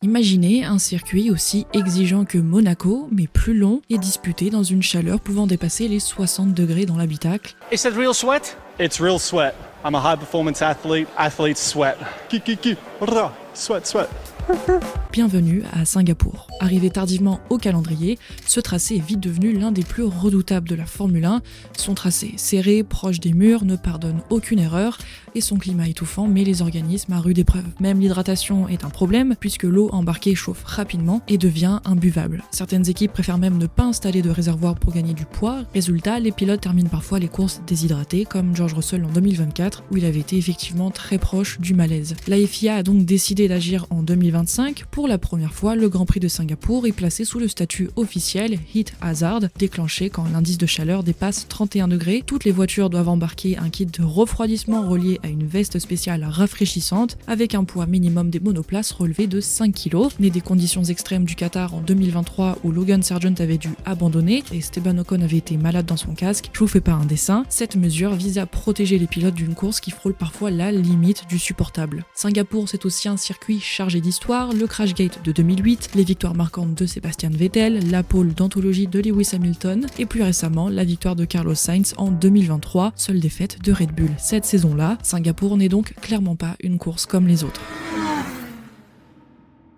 Imaginez un circuit aussi exigeant que Monaco, mais plus long et disputé dans une chaleur pouvant dépasser les 60 degrés dans l'habitacle. Is that real sweat? It's real sweat. I'm a high performance athlete. Athletes sweat. Sweat, sweat. Bienvenue à Singapour. Arrivé tardivement au calendrier, ce tracé est vite devenu l'un des plus redoutables de la Formule 1. Son tracé serré, proche des murs, ne pardonne aucune erreur et son climat étouffant met les organismes à rude épreuve. Même l'hydratation est un problème puisque l'eau embarquée chauffe rapidement et devient imbuvable. Certaines équipes préfèrent même ne pas installer de réservoir pour gagner du poids. Résultat, les pilotes terminent parfois les courses déshydratés comme George Russell en 2024 où il avait été effectivement très proche du malaise. La FIA a donc décidé d'agir en 2025. Pour la première fois, le Grand Prix de Singapour est placé sous le statut officiel Heat Hazard, déclenché quand l'indice de chaleur dépasse 31 degrés. Toutes les voitures doivent embarquer un kit de refroidissement relié à une veste spéciale rafraîchissante avec un poids minimum des monoplaces relevé de 5 kg. Né des conditions extrêmes du Qatar en 2023 où Logan Sargent avait dû abandonner et Esteban Ocon avait été malade dans son casque, je vous fais pas un dessin, cette mesure vise à protéger les pilotes d'une course qui frôle parfois la limite du supportable. Singapour, c'est aussi un circuit chargé d'histoire, le Crashgate de 2008, les victoires marquantes de Sebastian Vettel, la pole d'anthologie de Lewis Hamilton et plus récemment la victoire de Carlos Sainz en 2023, seule défaite de Red Bull cette saison-là. Singapour n'est donc clairement pas une course comme les autres.